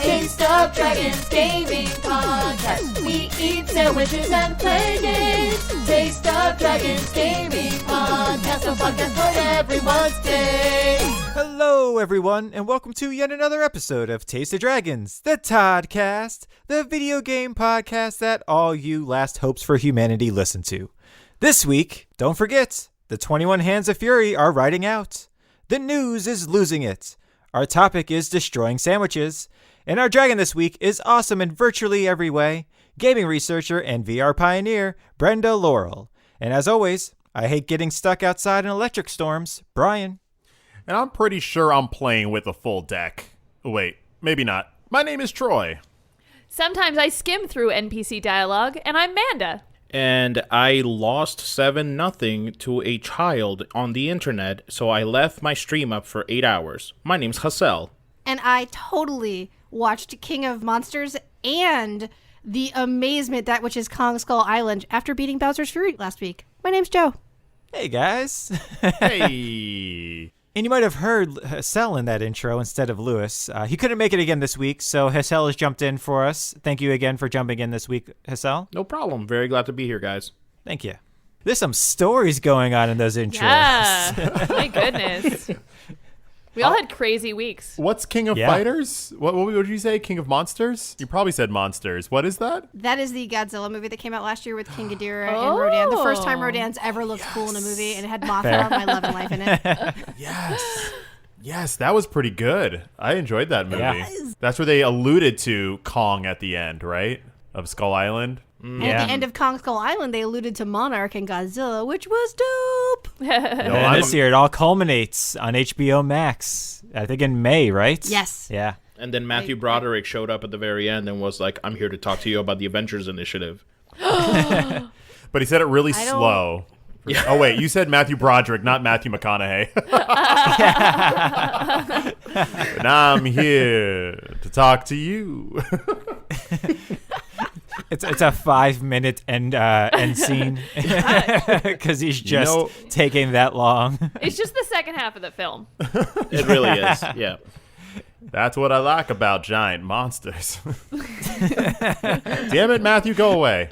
Taste of Dragons Gaming Podcast. We eat sandwiches and play games. Taste of Dragons Gaming Podcast. A podcast for everyone's taste. Hello, everyone, and welcome to yet another episode of Taste of Dragons, the Toddcast, the video game podcast that all you last hopes for humanity listen to. This week, don't forget, the 21 Hands of Fury are riding out. The news is losing it. Our topic is destroying sandwiches. And our dragon this week is awesome in virtually every way, gaming researcher and VR pioneer, Brenda Laurel. And as always, I hate getting stuck outside in electric storms, Brian. And I'm pretty sure I'm playing with a full deck. Wait, maybe not. My name is Troy. Sometimes I skim through NPC dialogue, and I'm Manda. And I lost 7-0 to a child on the internet, so I left my stream up for 8 hours. My name's Hassel. And I totally watched King of Monsters and the amazement that which is Kong Skull Island after beating Bowser's Fury last week. My name's Joe. Hey, guys. Hey. And you might have heard Hassel in that intro instead of Lewis. He couldn't make it again this week, so Hassel has jumped in for us. Thank you again for jumping in this week, Hassel. No problem. Very glad to be here, guys. Thank you. There's some stories going on in those intros. Yeah, my goodness. We all had crazy weeks. What's King of Fighters? What did you say? King of Monsters? You probably said Monsters. What is that? That is the Godzilla movie that came out last year with King Ghidorah and Rodan. The first time Rodan's ever looked cool in a movie, and it had Mothra, My Love and Life in it. Yes, that was pretty good. I enjoyed that movie. Yeah. That's where they alluded to Kong at the end, right? Of Skull Island. And at the end of Kong Skull Island, they alluded to Monarch and Godzilla, which was dope. And this year, it all culminates on HBO Max, I think in May, right? Yes. Yeah. And then Matthew Broderick showed up at the very end and was like, I'm here to talk to you about the Avengers Initiative. But he said it really slow. Yeah. Oh, wait, you said Matthew Broderick, not Matthew McConaughey. And I'm here to talk to you. It's a 5-minute end scene because he's just taking that long. It's just the second half of the film. It really is, yeah. That's what I like about giant monsters. Damn it, Matthew, go away.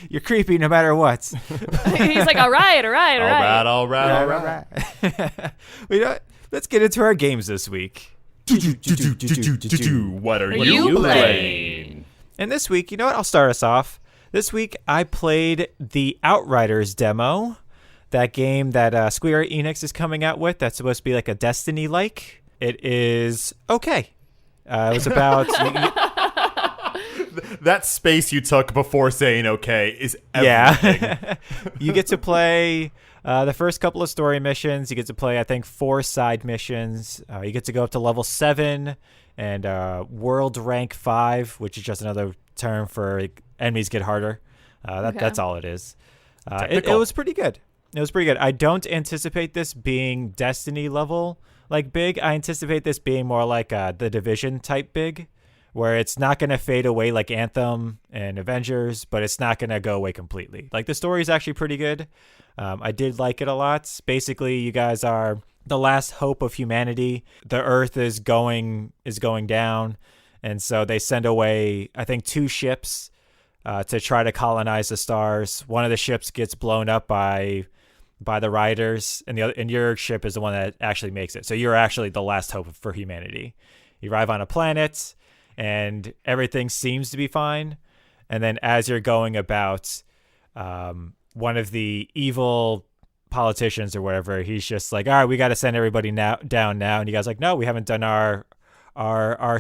You're creepy no matter what. He's like, all right. All right. You know what? Let's get into our games this week. What are you playing? And this week, you know what? I'll start us off. This week, I played the Outriders demo, that game that Square Enix is coming out with that's supposed to be like a Destiny-like. It is okay. It was about... That space you took before saying okay is everything. Yeah. You get to play the first couple of story missions. You get to play, I think, 4 side missions. You get to go up to level 7 and world rank 5, which is just another term for enemies get harder. That's all it is. It was pretty good. I don't anticipate this being Destiny level like big. I anticipate this being more like the Division type big, where it's not going to fade away like Anthem and Avengers, but it's not going to go away completely. Like, the story is actually pretty good. I did like it a lot. Basically, you guys are the last hope of humanity. The Earth is going down, and so they send away, I think, 2 ships to try to colonize the stars. One of the ships gets blown up by the Riders, and your ship is the one that actually makes it. So you're actually the last hope for humanity. You arrive on a planet, and everything seems to be fine. And then as you're going about, one of the evil politicians or whatever, he's just like, all right, we got to send everybody down now. And you guys are like, no, we haven't done our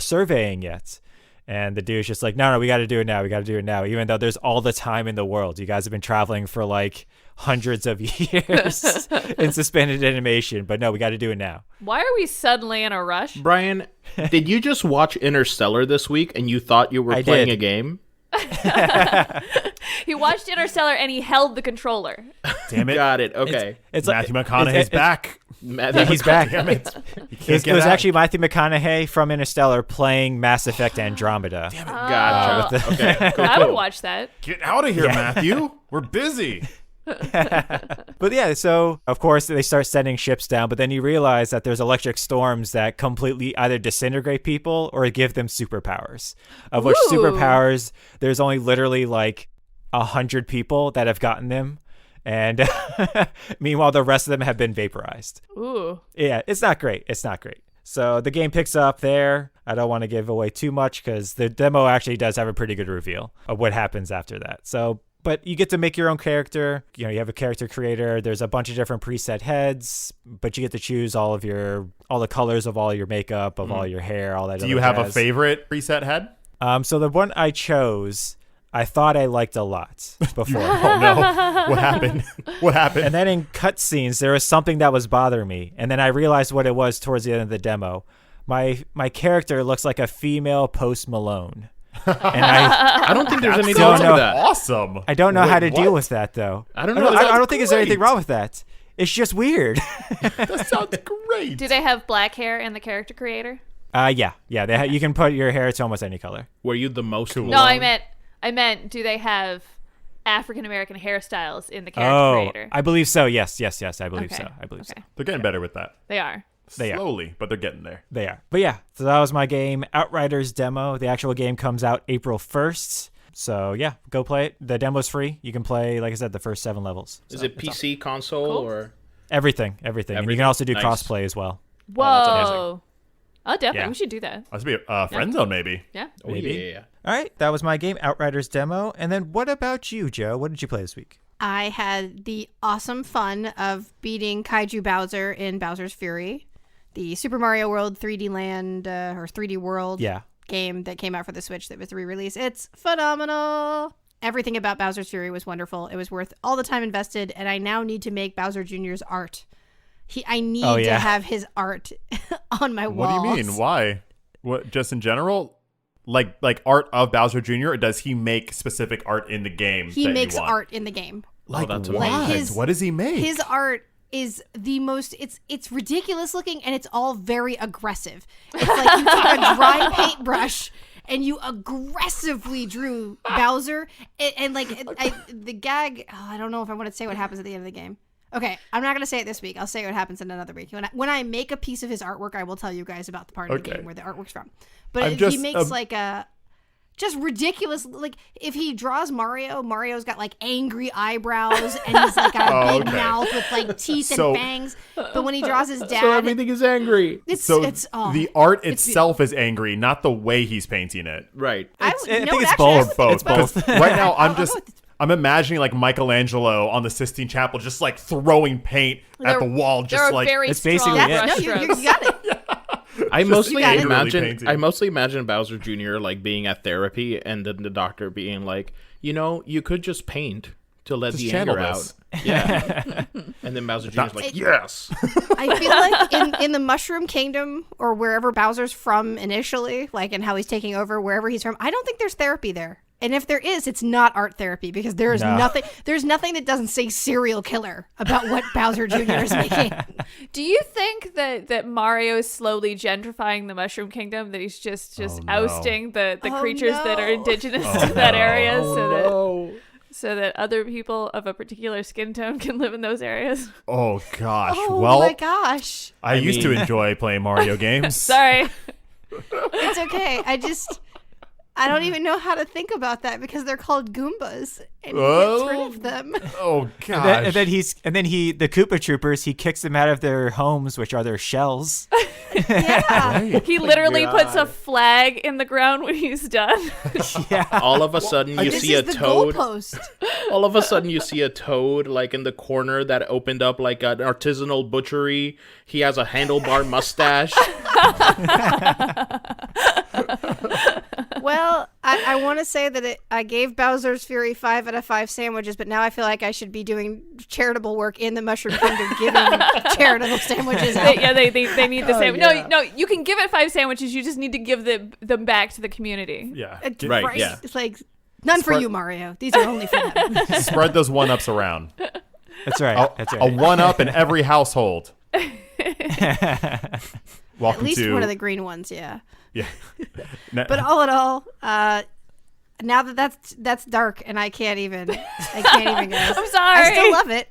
surveying yet. And the dude's just like, no, we got to do it now. Even though there's all the time in the world. You guys have been traveling for like hundreds of years in suspended animation, but no, we got to do it now. Why are we suddenly in a rush? Brian, did you just watch Interstellar this week and you thought you were playing a game? He watched Interstellar and he held the controller. Damn it. Got it. Okay. It's Matthew McConaughey's back. He's back. Damn it. It was actually Matthew McConaughey from Interstellar playing Mass Effect Andromeda. Damn it. Gotcha. Okay. Cool. I would watch that. Get out of here, Matthew. We're busy. But yeah, so of course they start sending ships down, but then you realize that there's electric storms that completely either disintegrate people or give them superpowers. Of which Ooh. superpowers, there's only literally like 100 people that have gotten them. And meanwhile, the rest of them have been vaporized. Ooh. Yeah, it's not great. It's not great. So the game picks up there. I don't want to give away too much because the demo actually does have a pretty good reveal of what happens after that. So, but you get to make your own character. You know, you have a character creator. There's a bunch of different preset heads, but you get to choose all the colors of all your makeup, of all your hair, all that. Do you have a favorite preset head? So the one I chose, I thought I liked a lot before. Oh no! What happened? What happened? And then in cutscenes, there was something that was bothering me. And then I realized what it was towards the end of the demo. My character looks like a female Post Malone. And I don't think there's anything sounds wrong with that. Awesome. I don't know Wait, how to what? deal with that, though. I don't know. I don't think there's anything great. wrong with that. It's just weird. That sounds great. Do they have black hair in the character creator? Yeah. You can put your hair to almost any color. Were you the most cool? No, I meant do they have African American hairstyles in the character creator? I believe so. Yes. I believe Okay. so. I believe so. They're getting better with that. They are. They are. Slowly, but they're getting there. They are. But yeah, so that was my game, Outriders demo. The actual game comes out April 1st. So yeah, go play it. The demo's free. You can play, like I said, the first 7 levels. Is So it it's PC, console, Cool. or? everything? And you can Everything? also do Nice. crossplay as well. Whoa. that's amazing. Oh, definitely. Yeah. We should do that. Must be a friend zone, maybe. Yeah. Oh, Maybe. yeah. All right, that was my game, Outriders demo. And then what about you, Joe? What did you play this week? I had the awesome fun of beating Kaiju Bowser in Bowser's Fury, the Super Mario World 3D Land or 3D World Yeah. game that came out for the Switch that was re-released. It's phenomenal. Everything about Bowser's Fury was wonderful. It was worth all the time invested, and I now need to make Bowser Jr.'s art. I need to have his art on my What walls. do you mean? Why? What? Just in general? Like art of Bowser Jr. Or does he make specific art in the game? He that makes you want? art in the game. Like that's what? amazing. What does he make? His art is the most it's ridiculous looking, and it's all very aggressive. It's like you took a dry paintbrush and you aggressively drew Bowser and the gag, I don't know if I want to say what happens at the end of the game. Okay, I'm not going to say it this week. I'll say what happens in another week. When I make a piece of his artwork, I will tell you guys about the part of the Okay. game where the artwork's from. But I'm he just, makes like a just ridiculous, like if he draws Mario's got like angry eyebrows and he's like got a big okay. mouth with like teeth So- and fangs. But when he draws his dad, So everything is angry. it's so the art itself is angry, not the way he's painting it. Right. I you think know what, it's actually, I both. would think Both. it's Because right now, I'll go with I'm imagining like Michelangelo on the Sistine Chapel, just like throwing paint at the wall, There just are like very it's strong basically That's, it. no, brushstrokes. you got it. I mostly got it. imagine Bowser Jr. like being at therapy and then the doctor being like, you could just paint to let Just the channel anger this. out. Yeah. And then Bowser Jr. is like, yes. I feel like in the Mushroom Kingdom or wherever Bowser's from initially, like and how he's taking over wherever he's from, I don't think there's therapy there. And if there is, it's not art therapy because there is nothing. There's nothing that doesn't say serial killer about what Bowser Jr. is making. Do you think that Mario is slowly gentrifying the Mushroom Kingdom? That he's just no. ousting the Oh, creatures that are no. indigenous to that area, Oh, so that other people of a particular skin tone can live in those areas? oh gosh. Oh well, my gosh, I used to enjoy playing Mario games. Sorry. it's okay. I don't even know how to think about that because they're called Goombas and he gets rid of them. Oh gosh. And then the Koopa Troopers, he kicks them out of their homes, which are their shells. Yeah. He literally puts a flag in the ground when he's done. all of a sudden you This see a is the toad. goalpost. All of a sudden you see a toad like in the corner that opened up like an artisanal butchery. He has a handlebar mustache. Well, I want to say that I gave Bowser's Fury 5 out of 5 sandwiches, but now I feel like I should be doing charitable work in the Mushroom Kingdom, giving charitable sandwiches out. They need the sandwich. No, you can give it 5 sandwiches. You just need to give them back to the community. yeah. Right, yeah. It's like, none for you, Mario. These are only for them. Spread those 1-ups around. That's right. That's A right. 1-up in every household. Welcome At least to one of the green ones, yeah. yeah. But all in all, now that's dark, and I can't even, guys. I'm sorry. I still love it.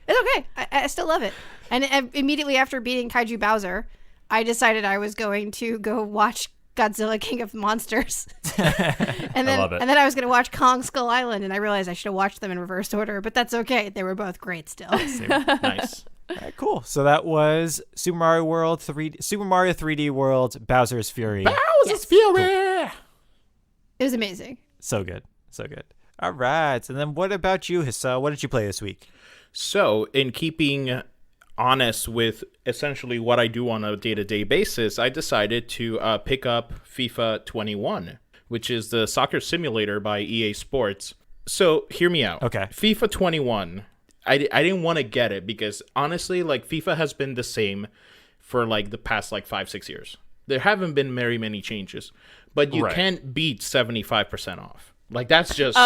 It's okay. I still love it. And immediately after beating Kaiju Bowser, I decided I was going to go watch Godzilla King of Monsters. and then I love it. And then I was going to watch Kong Skull Island, and I realized I should have watched them in reverse order, but that's okay. They were both great still. Nice. All right, cool. So that was Super Mario 3D World, Bowser's Fury. Bowser's Fury. It was amazing. So good. So good. All right. And then what about you, Hassel? What did you play this week? So, in keeping honest with essentially what I do on a day-to-day basis, I decided to pick up FIFA 21, which is the soccer simulator by EA Sports. So, hear me out. Okay. FIFA 21, I didn't want to get it because, honestly, like, FIFA has been the same for, like, the past, like, 5-6 years. There haven't been very many changes, but you can't beat 75% off. Like, that's just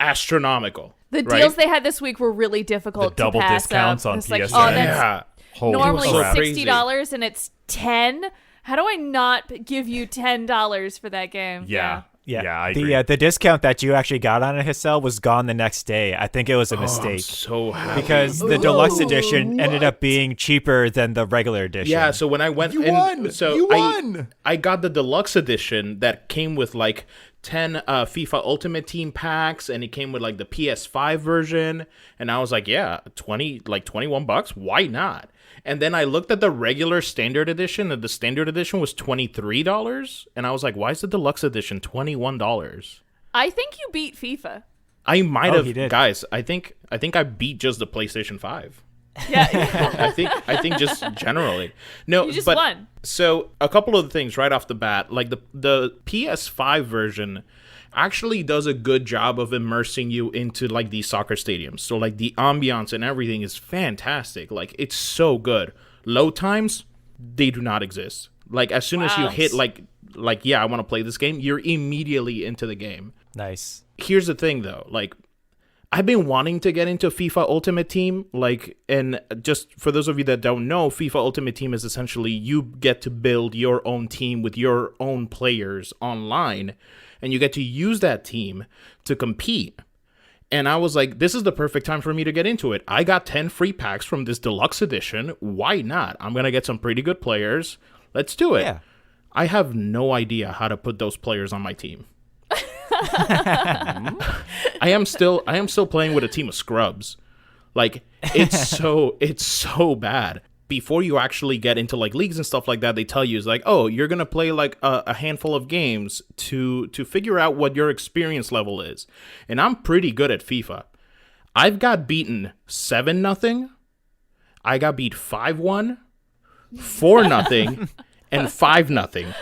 astronomical. The deals they had this week were really difficult The double to pass discounts up. on It's like, PSN. oh, that's Yeah. Holy normally crap. $60 and it's $10. How do I not give you $10 for that game? Yeah, I agree. The discount that you actually got on it, Hassel, was gone the next day. I think it was a mistake. I'm so happy. Because the deluxe edition ended up being cheaper than the regular edition. Yeah, so when I went You in, won! so You won! I got the deluxe edition that came with like 10 FIFA Ultimate Team packs, and it came with like the PS5 version, and I was like, yeah, $21, why not? And then I looked at the regular standard edition, and the standard edition was $23, and I was like, why is the deluxe edition $21? I think you beat FIFA. I might he have, did. guys. I think I beat just the PlayStation 5. Yeah. I think just generally. No, You just but, won. So a couple of things right off the bat, like the PS5 version actually does a good job of immersing you into like these soccer stadiums. So like the ambiance and everything is fantastic. Like it's so good. Load times, they do not exist. Like as soon as you hit like yeah, I want to play this game, you're immediately into the game. Nice. Here's the thing though, like I've been wanting to get into FIFA Ultimate Team, like, and just for those of you that don't know, FIFA Ultimate Team is essentially you get to build your own team with your own players online, and you get to use that team to compete. And I was like, this is the perfect time for me to get into it. I got 10 free packs from this deluxe edition. Why not? I'm going to get some pretty good players. Let's do it. Yeah. I have no idea how to put those players on my team. I am still playing with a team of scrubs. Like it's so bad. Before you actually get into like leagues and stuff like that, they tell you it's like, oh, you're gonna play like a handful of games to figure out what your experience level is. And I'm pretty good at FIFA. I've got beaten 7-0. I got beat 5-1, 4-0, and 5-0.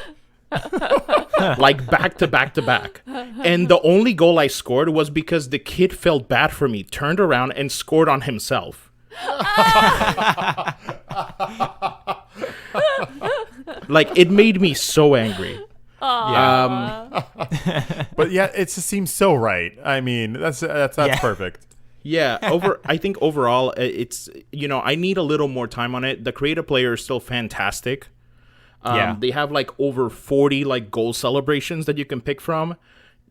Like back to back to back. And the only goal I scored was because the kid felt bad for me, turned around and scored on himself. Like it made me so angry. But yeah, it just seems so right. I mean, that's perfect. Yeah, I think overall it's, I need a little more time on it. The creative player is still fantastic. They have like over 40 like goal celebrations that you can pick from.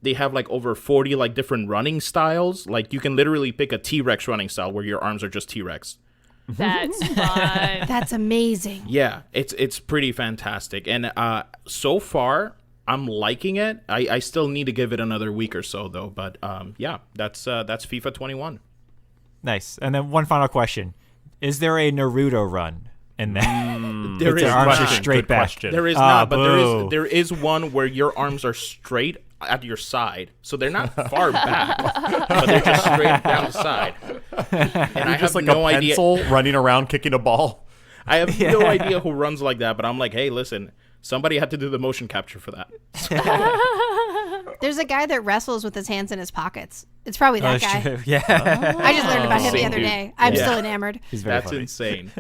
They have like over 40 like different running styles. Like you can literally pick a T-Rex running style where your arms are just T-Rex. That's fun. That's amazing. Yeah, it's pretty fantastic. And so far I'm liking it. I still need to give it another week or so though. But yeah, that's FIFA 21. Nice. And then one final question: is there a Naruto run in there? There is Their arms are Question. straight Good back. question. There is Ah, not, but boo. there is one where your arms are straight at your side, so they're not far back, but they're just straight down the side. And I have Just like no a idea. pencil running around kicking a ball. I have no idea who runs like that, but I'm like, hey, listen, somebody had to do the motion capture for that. There's a guy that wrestles with his hands in his pockets. It's probably that guy. True. Yeah. I just learned about him the Same other dude. day. I'm Yeah. still enamored. He's very That's funny. insane.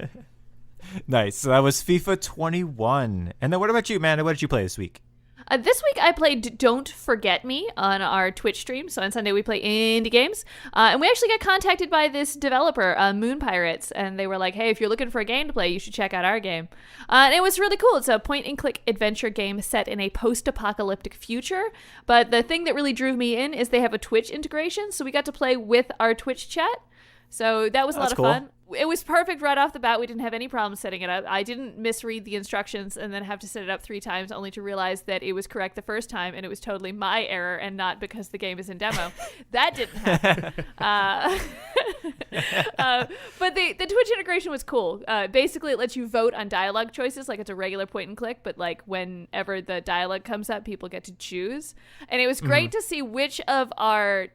Nice. So that was FIFA 21. And then what about you, Amanda? What did you play this week? This week I played Don't Forget Me on our Twitch stream. So on Sunday we play indie games. And we actually got contacted by this developer, Moon Pirates. And they were like, hey, if you're looking for a game to play, you should check out our game. And it was really cool. It's a point-and-click adventure game set in a post-apocalyptic future. But the thing that really drew me in is they have a Twitch integration. So we got to play with our Twitch chat. So that was a lot of fun. It was perfect right off the bat. We didn't have any problems setting it up. I didn't misread the instructions and then have to set it up 3 times only to realize that it was correct the first time and it was totally my error and not because the game is in demo. That didn't happen. But the Twitch integration was cool. Basically, it lets you vote on dialogue choices like it's a regular point and click, but like whenever the dialogue comes up, people get to choose. And it was great to see which of our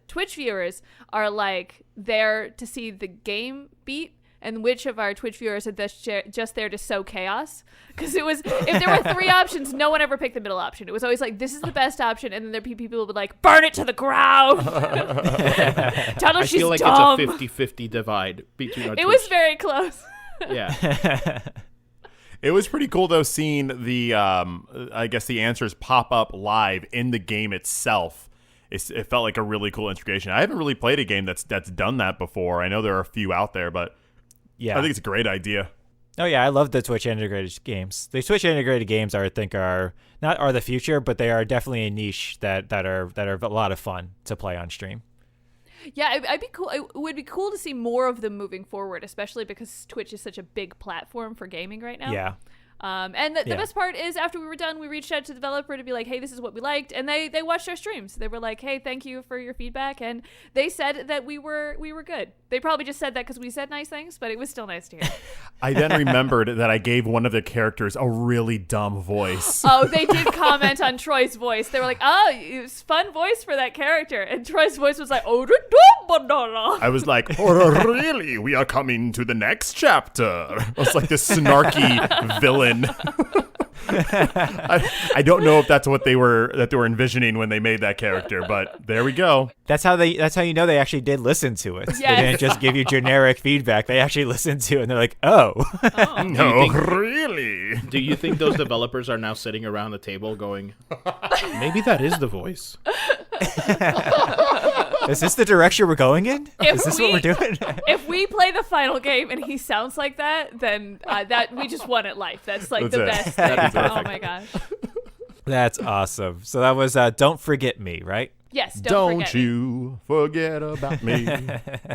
Twitch viewers are like there to see the game beat and which of our Twitch viewers are just there to sow chaos. Because it was, if there were 3 options, no one ever picked the middle option. It was always like, this is the best option, and then there'd be people who would like, burn it to the ground. Tell her I she's feel like dumb. it's a 50-50 divide between our It was very close. Yeah. It was pretty cool though, seeing the I guess the answers pop up live in the game itself. It felt like a really cool integration. I haven't really played a game that's done that before. I know there are a few out there, but Yeah. I think it's a great idea. Oh yeah, I love the Twitch integrated games. The Twitch integrated games are the future, but they are definitely a niche that are a lot of fun to play on stream. Yeah, I'd be cool. It would be cool to see more of them moving forward, especially because Twitch is such a big platform for gaming right now. Yeah. And the best part is after we were done, we reached out to the developer to be like, hey, this is what we liked. And they watched our streams. They were like, hey, thank you for your feedback. And they said that we were good. They probably just said that because we said nice things, but it was still nice to hear. I then remembered that I gave one of the characters a really dumb voice. Oh, they did comment on Troy's voice. They were like, oh, it was fun voice for that character. And Troy's voice was like, oh, I was like, oh, really? We are coming to the next chapter. I was like this snarky villain. I don't know if that's what they were envisioning when they made that character, but there we go. That's how you know they actually did listen to it. Yes. They didn't just give you generic feedback. They actually listened to it, and they're like, oh. No, really? Do you think those developers are now sitting around the table going, maybe that is the voice? Is this the direction we're going in? Is this what we're doing? If we play the final game and he sounds like that, then that we just won at life. That's like That's the it. best That'd thing. be Oh perfect. my gosh. That's awesome. So that was Don't Forget Me, right? Yes, don't forget me. you forget about me.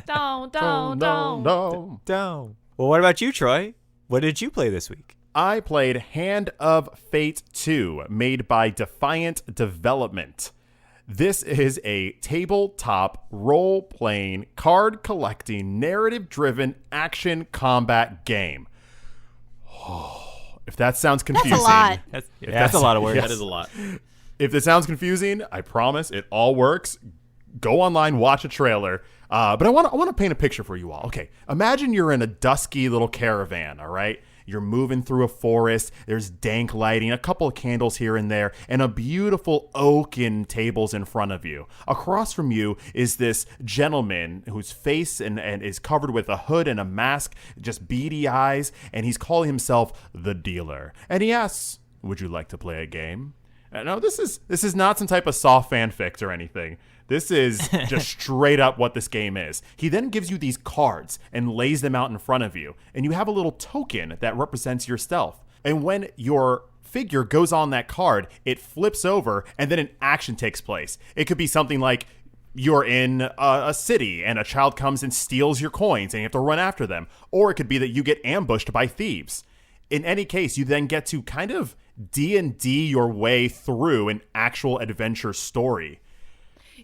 Don't. No. Don't. Well, what about you, Troy? What did you play this week? I played Hand of Fate 2, made by Defiant Development. This is a tabletop, role-playing, card-collecting, narrative-driven action combat game. If that sounds confusing... That's a lot. That's a lot of words. That is a lot. If this sounds confusing, I promise it all works. Go online, watch a trailer. But I want to paint a picture for you all. Okay, imagine you're in a dusky little caravan, all right? You're moving through a forest. There's dank lighting, a couple of candles here and there, and a beautiful oaken tables in front of you. Across from you is this gentleman whose face and is covered with a hood and a mask, just beady eyes, and he's calling himself the dealer. And he asks, would you like to play a game? No, this is not some type of soft fanfic or anything. This is just straight up what this game is. He then gives you these cards and lays them out in front of you. And you have a little token that represents your stealth. And when your figure goes on that card, it flips over and then an action takes place. It could be something like you're in a city and a child comes and steals your coins and you have to run after them. Or it could be that you get ambushed by thieves. In any case, you then get to kind of D&D your way through an actual adventure story.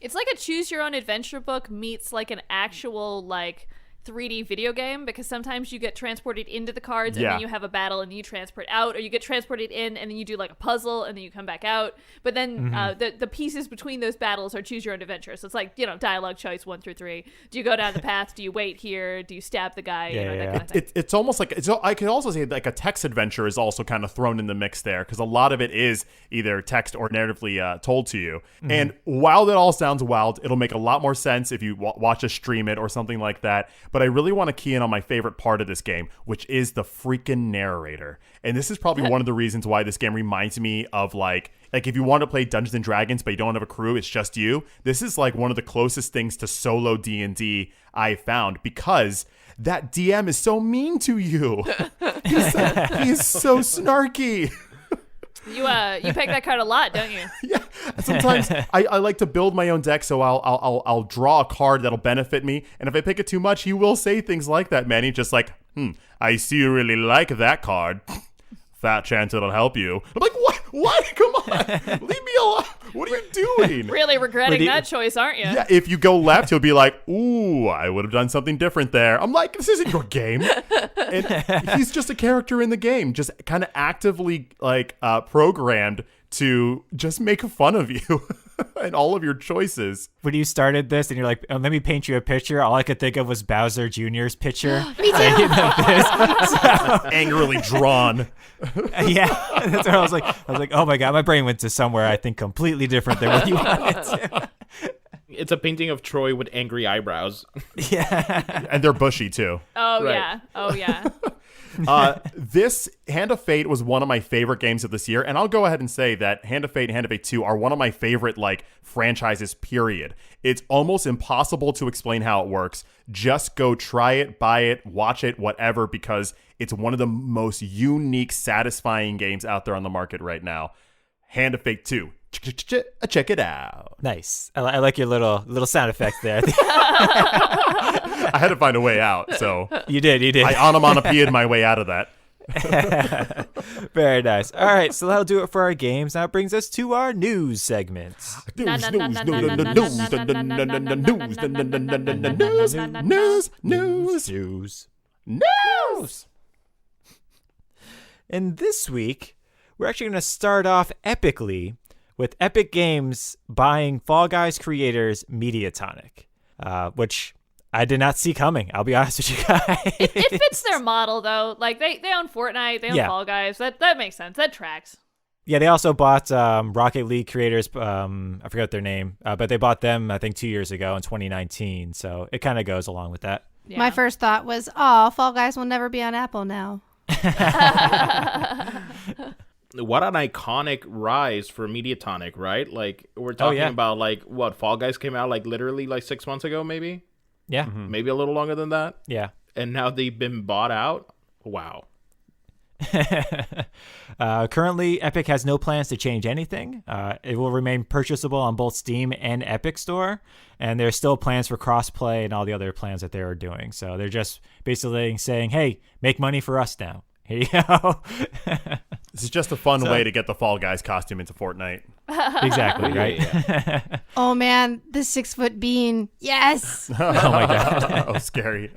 It's like a choose your own adventure book meets like an actual like 3D video game, because sometimes you get transported into the cards and then you have a battle and you transport out, or you get transported in and then you do like a puzzle and then you come back out. But then the pieces between those battles are choose your own adventure. So it's like, dialogue choice 1 through 3. Do you go down the path? Do you wait here? Do you stab the guy? That kind of thing. It's almost like I could also say like a text adventure is also kind of thrown in the mix there, because a lot of it is either text or narratively told to you. And while that all sounds wild, it'll make a lot more sense if you watch us stream it or something like that. but I really want to key in on my favorite part of this game, which is the freaking narrator. And this is probably one of the reasons why this game reminds me of like if you want to play Dungeons and Dragons but you don't have a crew, it's just you. This is like one of the closest things to solo D&D I found, because that DM is so mean to you. He is so snarky. You pick that card a lot, don't you? Yeah. Sometimes I like to build my own deck, so I'll draw a card that'll benefit me. And if I pick it too much, he will say things like that, man. He's just like, I see you really like that card. Fat chance it'll help you. I'm like, what? What? Come on. Leave me alone. What are you doing? Really regretting that choice, aren't you? Yeah, if you go left, he'll be like, ooh, I would have done something different there. I'm like, this isn't your game. And he's just a character in the game, just kind of actively programmed to just make fun of you and all of your choices. When you started this and you're like, let me paint you a picture, all I could think of was Bowser Jr.'s picture. Me too. Angrily drawn. Yeah, that's what I was like, oh my God, my brain went to somewhere I think completely different than what you wanted to. It's a painting of Troy with angry eyebrows. Yeah. And they're bushy too. Oh, Right. yeah. Oh, yeah. This Hand of Fate was one of my favorite games of this year, and I'll go ahead and say that Hand of Fate and Hand of Fate 2 are one of my favorite franchises, period. It's almost impossible to explain how it works. Just go try it, buy it, watch it, whatever, because it's one of the most unique, satisfying games out there on the market right now. Hand of Fate 2. Check it out. Nice. I like your little sound effects there. I had to find a way out, so You did. I onomatopoeia'd my way out of that. Very nice. All right, so that'll do it for our games. Now it brings us to our news segments. News. And this week, we're actually going to start off epically with Epic Games buying Fall Guys creators Mediatonic, which I did not see coming. I'll be honest with you guys. It fits their model, though. Like, they own Fortnite. They own Fall Guys. That makes sense. That tracks. Yeah, they also bought Rocket League creators. I forgot their name, but they bought them, I think, 2 years ago in 2019. So it kind of goes along with that. Yeah. My first thought was, Fall Guys will never be on Apple now. What an iconic rise for Mediatonic, right? Like, we're talking about, what, Fall Guys came out, literally, 6 months ago, maybe? Yeah. Maybe a little longer than that? Yeah. And now they've been bought out? Wow. Currently, Epic has no plans to change anything. It will remain purchasable on both Steam and Epic Store, and there's still plans for crossplay and all the other plans that they are doing. So they're just basically saying, hey, make money for us now. Here you go. This is just a fun way to get the Fall Guys costume into Fortnite. Exactly, right? Yeah. Oh man, the 6-foot bean. Yes. Oh my God. Oh, scary.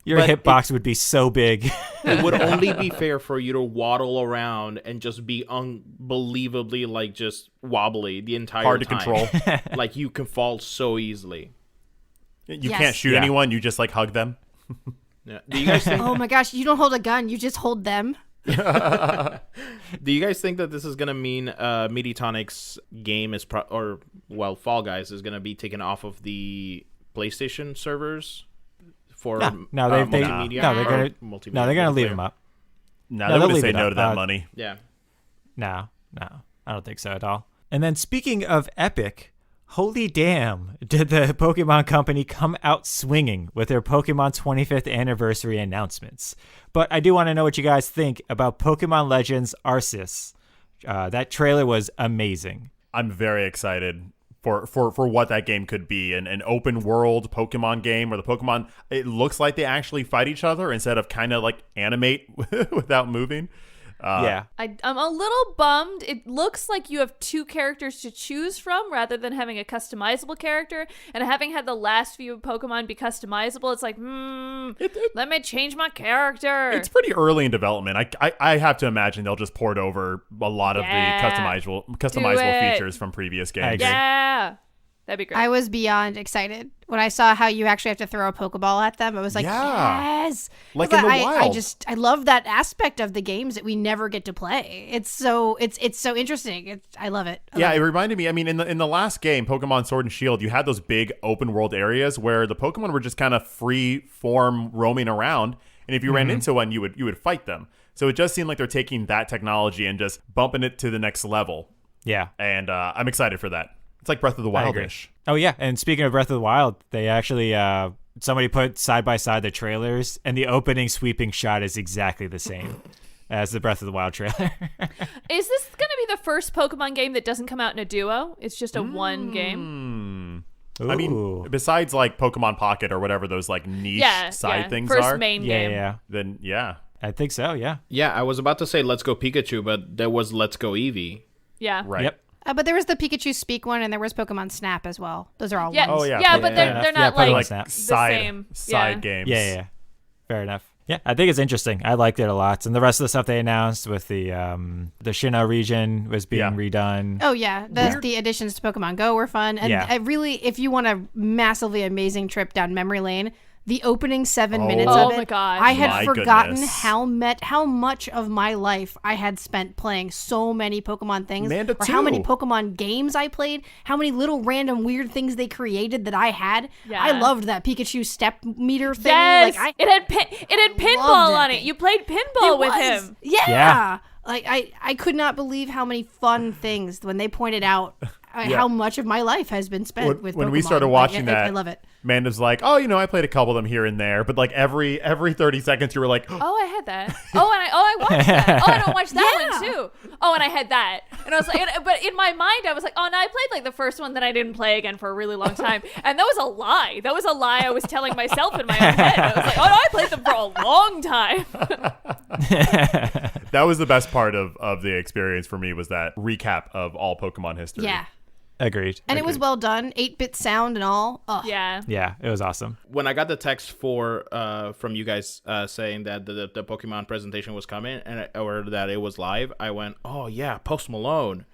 Your hitbox would be so big. It would only be fair for you to waddle around and just be unbelievably just wobbly the entire Hard to time. control. You can fall so easily. You Yes. can't shoot anyone. You just hug them. Yeah. Do you guys think? Oh my gosh, you don't hold a gun, you just hold them. Do you guys think that this is gonna mean Mediatonic's game is Fall Guys is gonna be taken off of the PlayStation servers for multimedia? They're gonna leave them up. No, they're they'll going to leave say it no up. to that money. Yeah. No, I don't think so at all. And then speaking of Epic, holy damn, did the Pokemon Company come out swinging with their Pokemon 25th anniversary announcements. But I do want to know what you guys think about Pokemon Legends Arceus. That trailer was amazing. I'm very excited for what that game could be. An open world Pokemon game where the Pokemon, it looks like they actually fight each other instead of kind of animate without moving. Yeah. I'm a little bummed. It looks like you have two characters to choose from rather than having a customizable character. And having had the last few Pokemon be customizable, it's like, let me change my character. It's pretty early in development. I have to imagine they'll just port over a lot of the customizable features from previous games. Yeah. That'd be great. I was beyond excited when I saw how you actually have to throw a Pokeball at them. I was like, Yeah. yes. Like 'Cause in the I wild. I love that aspect of the games that we never get to play. It's so interesting. I love it. I Yeah, love it reminded me. I mean, in the last game, Pokemon Sword and Shield, you had those big open world areas where the Pokemon were just kind of free form roaming around, and if you ran into one, you would fight them. So it just seemed like they're taking that technology and just bumping it to the next level. Yeah. And I'm excited for that. It's like Breath of the I agree. Wild-ish. Oh yeah, and speaking of Breath of the Wild, they actually somebody put side by side the trailers, and the opening sweeping shot is exactly the same as the Breath of the Wild trailer. Is this going to be the first Pokemon game that doesn't come out in a duo? It's just a one game. I mean, Ooh. besides like Pokemon Pocket or whatever those like niche side things first are, main yeah, game. yeah, then yeah. I think so. Yeah. Yeah, I was about to say Let's Go Pikachu, but there was Let's Go Eevee. Yeah. Right. Yep. But there was the Pikachu Speak one, and there was Pokemon Snap as well. Those are all Yeah. ones. Oh, yeah. Yeah, Pokemon but Snap. they're Yeah, not Pokemon like Snap. the Side same. side games. Yeah. Fair enough. Yeah, I think it's interesting. I liked it a lot, and the rest of the stuff they announced with the Sinnoh region was being redone. Oh yeah, the additions to Pokemon Go were fun, and Yeah. I really, if you want a massively amazing trip down memory lane, the opening 7 minutes Oh of it, my gosh. I had My forgotten goodness. how much of my life I had spent playing so many Pokemon things, Manda or how many too. Pokemon games I played, how many little random weird things they created that I had. Yeah. I loved that Pikachu step meter thing. Yes, Like it had pinball loved on that it. thing. You played pinball with was. him. Yeah. Yeah. Like I could not believe how many fun things when they pointed out how much of my life has been spent with Pokemon. When we started Like, watching that, I love it. Amanda's like, oh, I played a couple of them here and there, but like every 30 seconds you were like, Oh, I had that. I watched that. Oh, and I watched that Yeah. one too. Oh, and I had that. And I was like, but in my mind, I was like, oh, no, I played like the first one that I didn't play again for a really long time, and that was a lie. That was a lie I was telling myself in my own head. I was like, oh no, I played them for a long time. that was the best part of the experience for me was that recap of all Pokemon history. Yeah. Agreed. And it was well done, 8-bit sound and all. Oh. Yeah. Yeah, it was awesome. When I got the text from you guys saying that the Pokemon presentation was coming or that it was live, I went, oh yeah, Post Malone.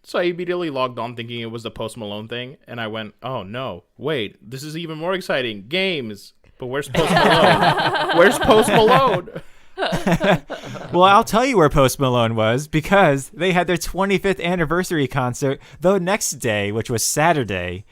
So I immediately logged on thinking it was the Post Malone thing, and I went, oh no, wait, this is even more exciting. Games. But where's Post Malone? Where's Post Malone? Well, I'll tell you where Post Malone was, because they had their 25th anniversary concert the next day, which was Saturday,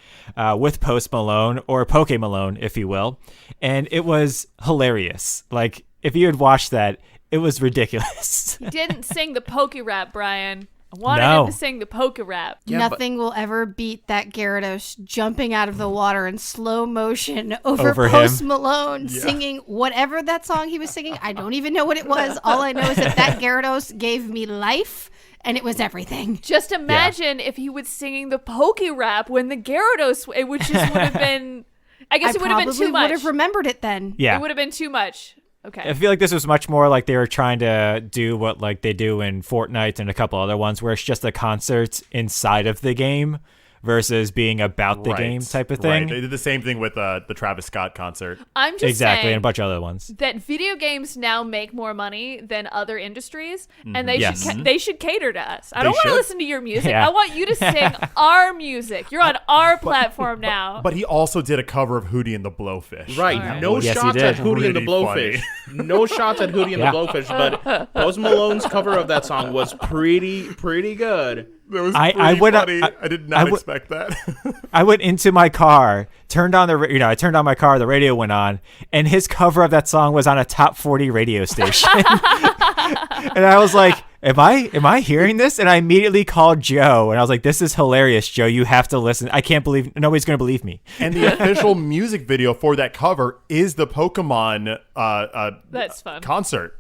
with Post Malone, or Poke Malone, if you will. And it was hilarious. Like, if you had watched that, it was ridiculous. He didn't sing the Poke Rap, Brian. I wanted No. him to sing the Poke Rap. Yeah, Nothing will ever beat that Gyarados jumping out of the water in slow motion over Over Post him. Malone singing whatever that song he was singing. I don't even know what it was. All I know is that Gyarados gave me life, and it was everything. Just imagine if he was singing the Poke Rap when the Gyarados, it would have been, I guess it would have been too probably much. would have remembered it then. Yeah. It would have been too much. Okay. I feel like this was much more like they were trying to do what like they do in Fortnite and a couple other ones, where it's just a concert inside of the game versus being about the game type of thing. Right. They did the same thing with the Travis Scott concert. I'm just Exactly, saying and a bunch of other ones. that video games now make more money than other industries, and they Yes. they should cater to us. I don't want to should. listen to your music. Yeah. I want you to sing our music. You're on our platform now. But he also did a cover of Hootie and the Blowfish. Right. Alright. No Yes, he shots did. at Hootie and the Really Blowfish. No shots at Hootie and Yeah. the Blowfish, but Post Malone's cover of that song was pretty good. That was I pretty would- funny. I- I did I not would- expect that. I went into my car, turned on I turned on my car, the radio went on, and his cover of that song was on a top 40 radio station. And I was like, am I hearing this? And I immediately called Joe, and I was like, this is hilarious, Joe. You have to listen. I can't believe nobody's going to believe me. And the official music video for that cover is the Pokemon That's fun. concert.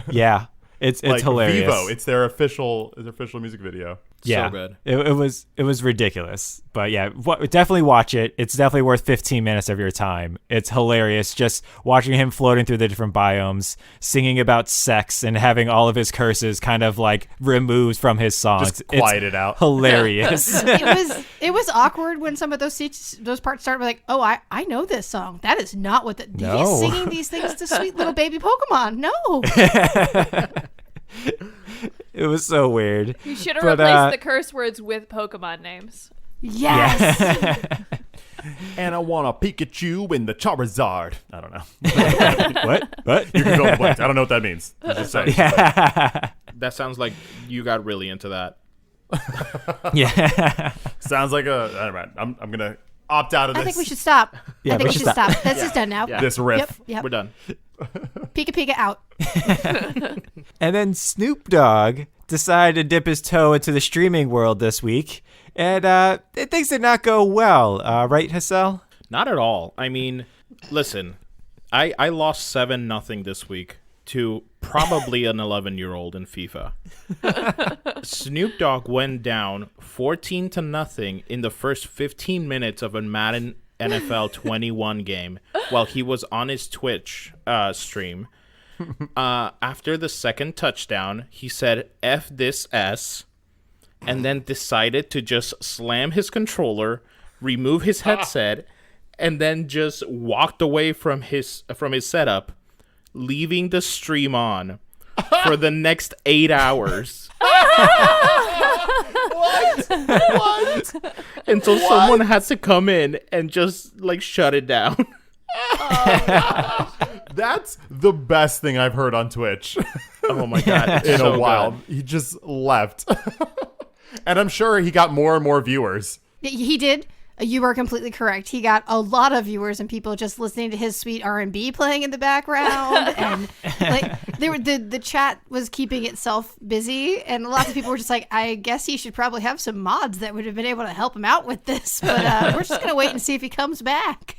Yeah. It's Like hilarious. Vivo. It's their official music video. Yeah, So good. It was ridiculous, but yeah, definitely watch it. It's definitely worth 15 minutes of your time. It's hilarious just watching him floating through the different biomes, singing about sex, and having all of his curses kind of like removed from his songs. Just quiet it out. Hilarious. It was awkward when some of those parts started like, oh, I know this song. That is not what No. he's singing these things to sweet little baby Pokemon. No. It was so weird. You should have But, replaced the curse words with Pokemon names. Yes. And I want a Pikachu in the Charizard. I don't know. What? You can go blank. I don't know what that means. I'm just saying. That sounds like you got really into that. Yeah. Sounds like a. All right, I'm gonna opt out of this. I think we should stop. Yeah, I think we we should should stop. This is done now. Yeah. This riff. Yep. We're done. Pika Pika out. And then Snoop Dogg decided to dip his toe into the streaming world this week, and things did not go well, right, Hassel? Not at all. I mean, listen, I lost 7-0 this week to probably an 11-year-old in FIFA. Snoop Dogg went down 14-0 in the first 15 minutes of a Madden NFL 21 game while he was on his Twitch stream. After the second touchdown, he said, F this S, and then decided to just slam his controller, remove his headset, and then just walked away from his setup, leaving the stream on for the next 8 hours. What? Until someone had to come in and just like shut it down. That's the best thing I've heard on Twitch Oh my god, it's in so a while. good. He just left. And I'm sure he got more and more viewers. He did. You are completely correct. He got a lot of viewers and people just listening to his sweet R&B playing in the background, and like the chat was keeping itself busy, and lots of people were just like, I guess he should probably have some mods that would have been able to help him out with this, but we're just gonna wait and see if he comes back.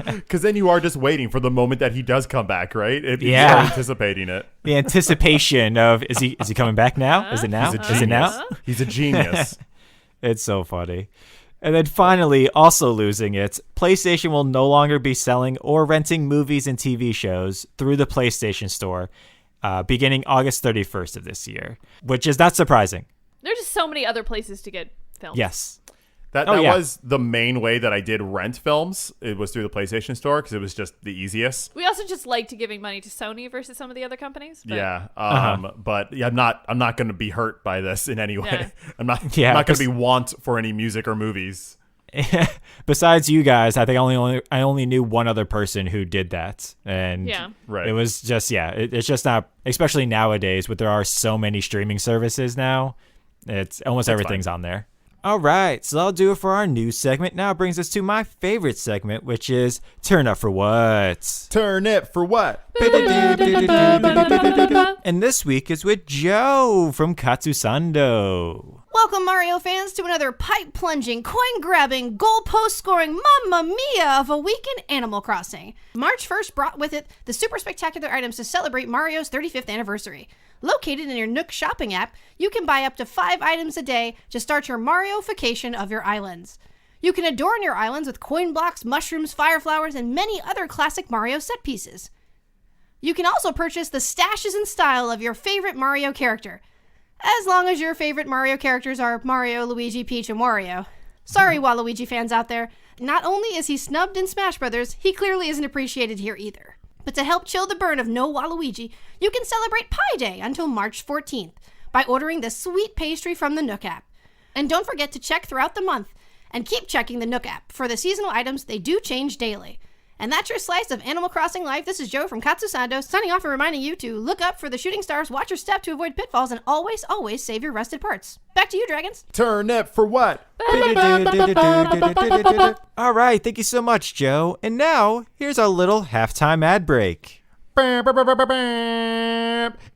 Because then you are just waiting for the moment that he does come back, right? You Yeah. are anticipating it. The anticipation of is he coming back now? Is it now? He's a Is genius. it now? He's a genius. It's so funny. And then finally, also losing it, PlayStation will no longer be selling or renting movies and TV shows through the PlayStation Store beginning August 31st of this year, which is not surprising. There's just so many other places to get films. Yes. That Oh, yeah. was the main way that I did rent films. It was through the PlayStation Store because it was just the easiest. We also just liked giving money to Sony versus some of the other companies. But Yeah. But yeah, I'm not going to be hurt by this in any way. Yeah. I'm not Yeah, going to be want for any music or movies. Besides you guys, I think I only knew one other person who did that, and Yeah. Right. it was just it's just not, especially nowadays, but there are so many streaming services now. It's almost everything's on there. All right, so that'll do it for our news segment. Now it brings us to my favorite segment, which is Turn Up for What. Turn it for what? And this week is with Joe from Katsusando. Welcome, Mario fans, to another pipe-plunging, coin-grabbing, goalpost-scoring Mamma Mia of a week in Animal Crossing. March 1st brought with it the super spectacular items to celebrate Mario's 35th anniversary. Located in your Nook shopping app, you can buy up to 5 items a day to start your Mario-fication of your islands. You can adorn your islands with coin blocks, mushrooms, fire flowers, and many other classic Mario set pieces. You can also purchase the stashes and style of your favorite Mario character, as long as your favorite Mario characters are Mario, Luigi, Peach, and Wario. Sorry, Waluigi fans out there. Not only is he snubbed in Smash Brothers, he clearly isn't appreciated here either. But to help chill the burn of no Waluigi, you can celebrate Pie Day until March 14th by ordering the sweet pastry from the Nook app. And don't forget to check throughout the month, and keep checking the Nook app. For the seasonal items, they do change daily. And that's your slice of Animal Crossing life. This is Joe from Katsusando, signing off and reminding you to look up for the shooting stars, watch your step to avoid pitfalls, and always, always save your rusted parts. Back to you, Dragons. Turn it for what? All right, thank you so much, Joe. And now, here's our little halftime ad break.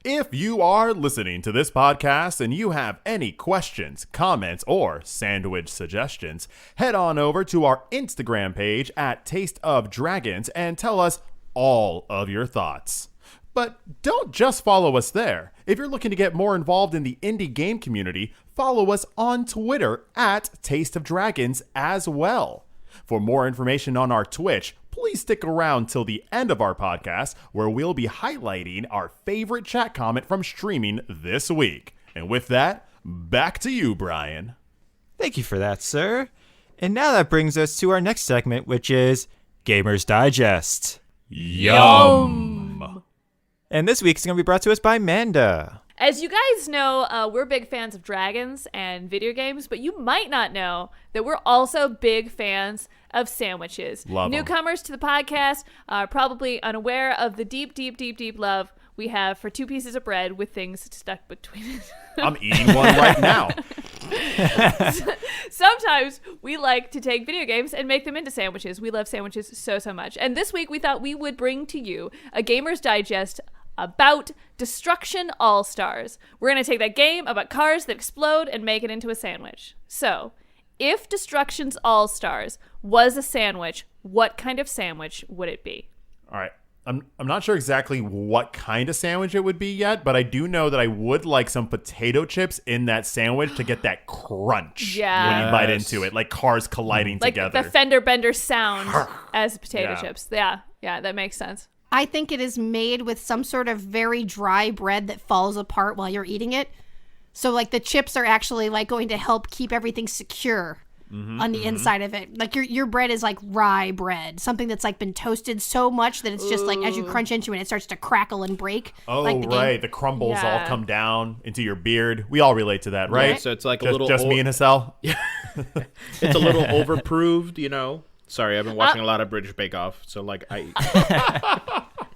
If you are listening to this podcast and you have any questions, comments, or sandwich suggestions, head on over to our Instagram page at Taste of Dragons and tell us all of your thoughts. But don't just follow us there. If you're looking to get more involved in the indie game community, follow us on Twitter at Taste of Dragons as well. For more information on our Twitch, please stick around till the end of our podcast, where we'll be highlighting our favorite chat comment from streaming this week. And with that, back to you, Brian. Thank you for that, sir. And now that brings us to our next segment, which is Gamers Digest. Yum! And this week is going to be brought to us by Manda. As you guys know, we're big fans of dragons and video games, but you might not know that we're also big fans of sandwiches. Love 'em. Newcomers to the podcast are probably unaware of the deep, deep, deep, deep love we have for 2 pieces of bread with things stuck between it. I'm eating one right now. Sometimes we like to take video games and make them into sandwiches. We love sandwiches so, so much. And this week we thought we would bring to you a Gamer's Digest about Destruction All-Stars. We're going to take that game about cars that explode and make it into a sandwich. So, if Destruction's All-Stars was a sandwich, what kind of sandwich would it be? All right. I'm not sure exactly what kind of sandwich it would be yet, but I do know that I would like some potato chips in that sandwich to get that crunch when you bite into it, like cars colliding like together. the fender bender sound as potato chips. Yeah, that makes sense. I think it is made with some sort of very dry bread that falls apart while you're eating it. So like the chips are actually like going to help keep everything secure on the inside of it. Like your bread is like rye bread, something that's like been toasted so much that it's just like as you crunch into it, it starts to crackle and break. Oh, like the right. game. The crumbles all Yeah. come down into your beard. We all relate to that, right? So it's like just, a little just me and Hassel? It's a little overproved, you know. Sorry, I've been watching a lot of British Bake Off, so like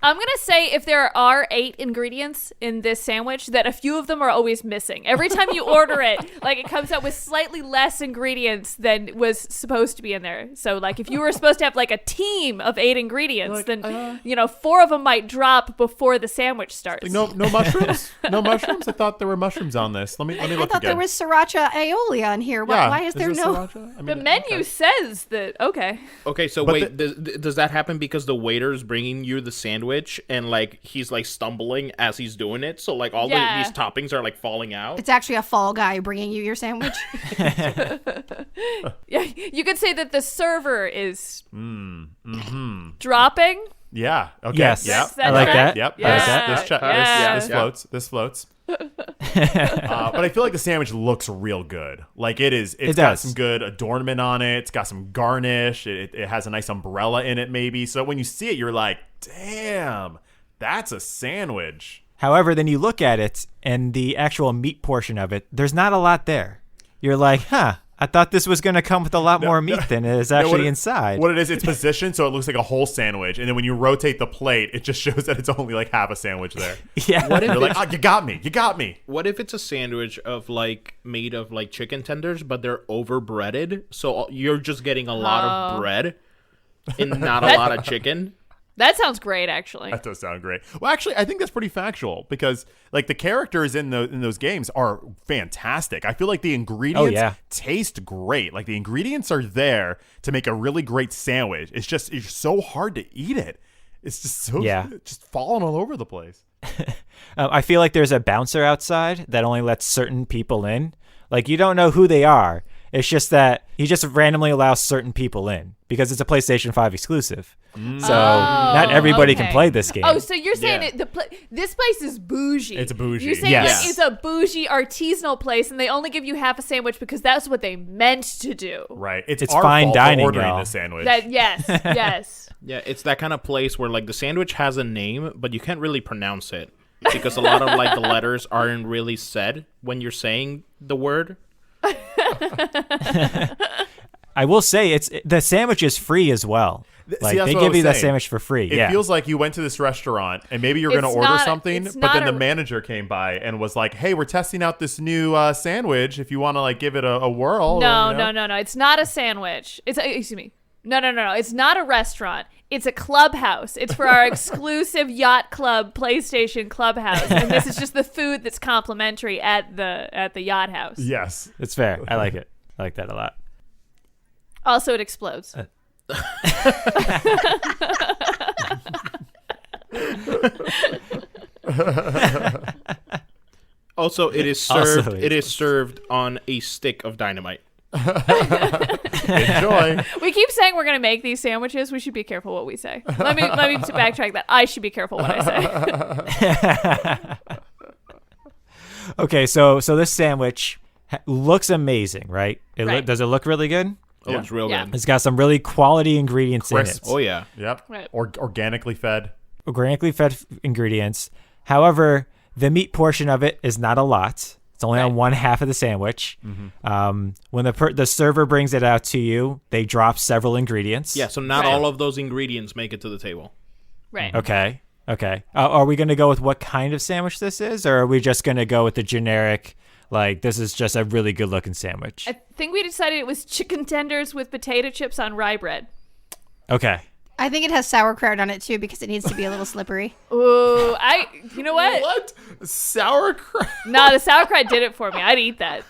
I'm going to say if there are 8 ingredients in this sandwich, that a few of them are always missing. Every time you order it, like it comes out with slightly less ingredients than was supposed to be in there. So like if you were supposed to have like a team of 8 ingredients, then, 4 of them might drop before the sandwich starts. Like, no mushrooms? No mushrooms? I thought there were mushrooms on this. Let me I look thought again. there was sriracha aioli on here. Yeah. Why is there this no? sriracha? I The mean, menu okay. says that, okay. Okay, so But wait, does that happen because the waiter's bringing you the sandwich and like he's like stumbling as he's doing it, so like all Yeah. these toppings are like falling out? It's actually a fall guy bringing you your sandwich. Yeah, you could say that the server is dropping. Yeah. Okay. Yes. Yep. That's I like correct? that. Yep. Yeah. This Yeah. floats. This floats. But I feel like the sandwich looks real good. Like it is. It's got does. some good adornment on it. It's got some garnish. It has a nice umbrella in it, maybe. So when you see it, you're like, damn, that's a sandwich. However, then you look at it and the actual meat portion of it, there's not a lot there. You're like, I thought this was going to come with a lot more meat than it is actually inside. What it is, it's positioned so it looks like a whole sandwich, and then when you rotate the plate, it just shows that it's only like half a sandwich there. Yeah. What if You're like, it's- oh, you got me. You got me. What if it's a sandwich of like made of like chicken tenders, but they're over breaded, so you're just getting a lot of bread and not a lot of chicken? That sounds great, actually. That does sound great. Well, actually, I think that's pretty factual because, like, the characters in those games are fantastic. I feel like the ingredients taste great. Like, the ingredients are there to make a really great sandwich. It's so hard to eat it. It's just so just falling all over the place. I feel like there's a bouncer outside that only lets certain people in. Like, you don't know who they are. It's just that he just randomly allows certain people in because it's a PlayStation 5 exclusive. So not everybody can play this game. Oh, so you're saying Yeah. this place is bougie. It's bougie. You're saying Yes. that it's a bougie artisanal place, and they only give you half a sandwich because that's what they meant to do. Right. It's It's our fine fault for dining, ordering y'all. the sandwich. Yes, yes. Yeah, it's that kind of place where like the sandwich has a name, but you can't really pronounce it because a lot of like the letters aren't really said when you're saying the word. I will say the sandwich is free as well. Like that's they what I give was you that saying. sandwich for free. It feels like you went to this restaurant and maybe you're going to It's order not- something, it's but then not the a- manager came by and was like, "Hey, we're testing out this new sandwich. If you want to like give it a whirl." No, or, you know." no. It's not a sandwich. Excuse me. No. It's not a restaurant. It's a clubhouse. It's for our exclusive yacht club PlayStation clubhouse, and this is just the food that's complimentary at the yacht house. Yes. it's fair. I like it. I like that a lot. Also, it explodes. Also, it is Also, served. It is served on a stick of dynamite. Enjoy. We keep saying we're gonna make these sandwiches. We should be careful what we say. Let me backtrack that. I should be careful what I say. Okay, so this sandwich looks amazing, right? Right. Does it look really good? Oh, Yeah. it's real Yeah. good. It's got some really quality ingredients Crisp. in it. Oh yeah. Yep. Right. Organically fed. Organically fed ingredients. However, The meat portion of it is not a lot. It's only on one half of the sandwich. When the server brings it out to you, they drop several ingredients. Yeah, so not all of those ingredients make it to the table. Right. Okay. Are we going to go with what kind of sandwich this is, or are we just going to go with the generic, like, this is just a really good-looking sandwich? I think we decided it was chicken tenders with potato chips on rye bread. Okay. I think it has sauerkraut on it too because it needs to be a little slippery. Ooh, you know what? What? Sauerkraut? No, the sauerkraut did it for me. I'd eat that.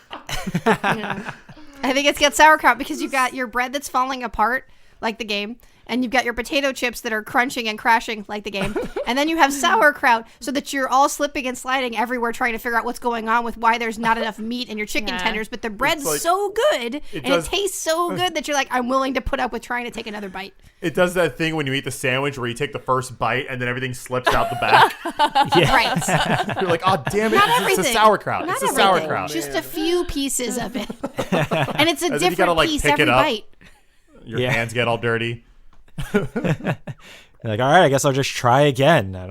I think it's got sauerkraut because you've got your bread that's falling apart, like the game, and you've got your potato chips that are crunching and crashing, like the game, and then you have sauerkraut so that you're all slipping and sliding everywhere trying to figure out what's going on with why there's not enough meat in your chicken tenders, but the bread's like- so good, it tastes so good that you're like, I'm willing to put up with trying to take another bite. It does that thing when you eat the sandwich where you take the first bite and then everything slips out the back. Right. You're like, oh, damn it. Not It's everything. a sauerkraut. Not It's a everything. sauerkraut. Just a few pieces of it. And it's a And then you different gotta, like, piece pick it every up. bite. Your Yeah. hands get all dirty. You're like, all right, I guess I'll just try again. I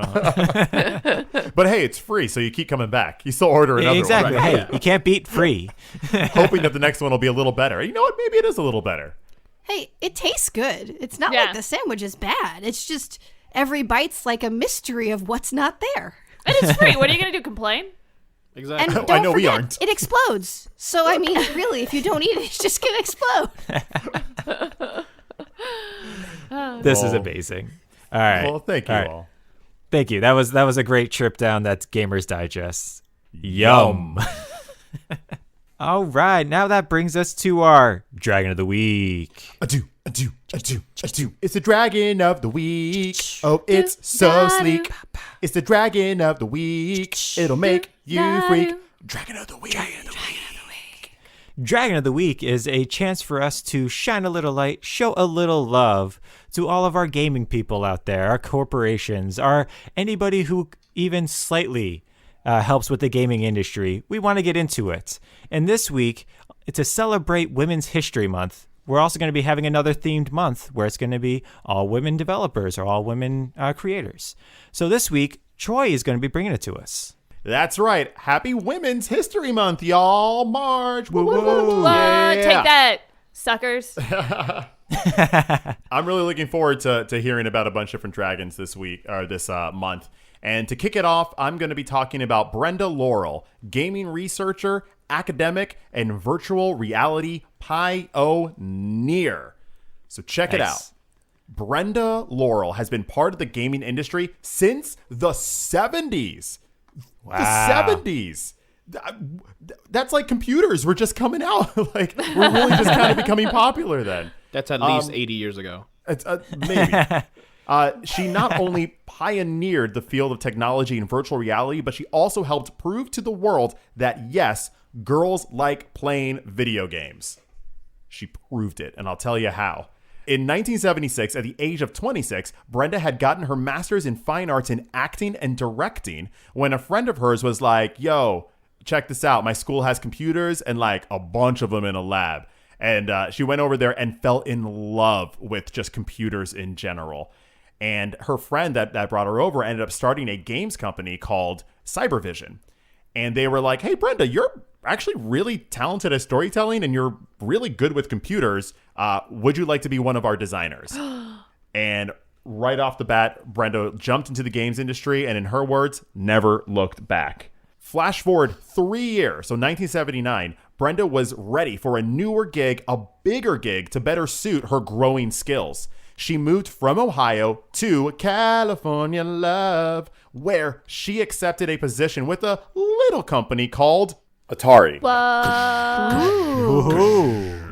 don't But hey, it's free, so you keep coming back. You still order another exactly. one. Hey, you can't beat free. Hoping that the next one will be a little better. You know what? Maybe it is a little better. Hey, it tastes good. It's not Yeah. like the sandwich is bad. It's just every bite's like a mystery of what's not there. And it's free. What are you going to do, complain? Exactly. And I don't know we forget, aren't. it explodes. So, I mean, really, if you don't eat it, it's just going to explode. This is Oh. amazing. All right. Well, thank you All right. all. Thank you. That was a great trip down that Gamers Digest. Yum. All right. Now that brings us to our Dragon of the Week. Adieu. It's the dragon of the week. Oh, it's so sleek. It's the dragon of the week. It'll make you freak. Dragon of the week. Dragon of the Week is a chance for us to shine a little light, show a little love to all of our gaming people out there, our corporations, anybody who even slightly helps with the gaming industry. We want to get into it. And this week, to celebrate Women's History Month, we're also going to be having another themed month where it's going to be all women developers or all women creators. So this week, Troy is going to be bringing it to us. That's right. Happy Women's History Month, y'all. March. Woo, woo, woo. What? Take that, suckers. I'm really looking forward to hearing about a bunch of different dragons this week or this month. And to kick it off, I'm going to be talking about Brenda Laurel, gaming researcher, academic, and virtual reality pioneer. So check it out. Brenda Laurel has been part of the gaming industry since the 70s. Wow. The 70s. That's like computers were just coming out. Like, we're really just kind of becoming popular then. That's at least 80 years ago. It's, maybe. She not only pioneered the field of technology and virtual reality, but she also helped prove to the world that, yes, girls like playing video games. She proved it, and I'll tell you how. In 1976, at the age of 26, Brenda had gotten her master's in fine arts in acting and directing when a friend of hers was like, yo, check this out. My school has computers and like a bunch of them in a lab. And she went over there and fell in love with just computers in general. And her friend that brought her over ended up starting a games company called Cybervision. And they were like, hey, Brenda, you're actually really talented at storytelling and you're really good with computers. Would you like to be one of our designers? And right off the bat, Brenda jumped into the games industry and, in her words, never looked back. Flash forward 3 years, so 1979, Brenda was ready for a newer gig, a bigger gig to better suit her growing skills. She moved from Ohio to California, love, where she accepted a position with a little company called Atari.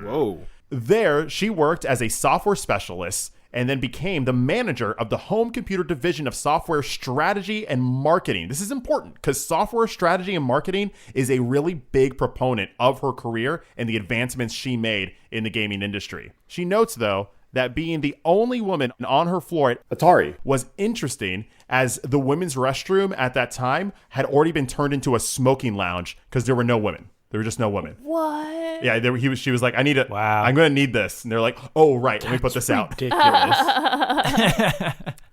Whoa. There, she worked as a software specialist and then became the manager of the home computer division of software strategy and marketing. This is important because software strategy and marketing is a really big proponent of her career and the advancements she made in the gaming industry. She notes, though, that being the only woman on her floor at Atari was interesting, as the women's restroom at that time had already been turned into a smoking lounge because there were no women. There were just no women. What? Yeah, she was like, I need it. Wow. I'm going to need this. And they're like, oh, right. Let me put this out. Ridiculous.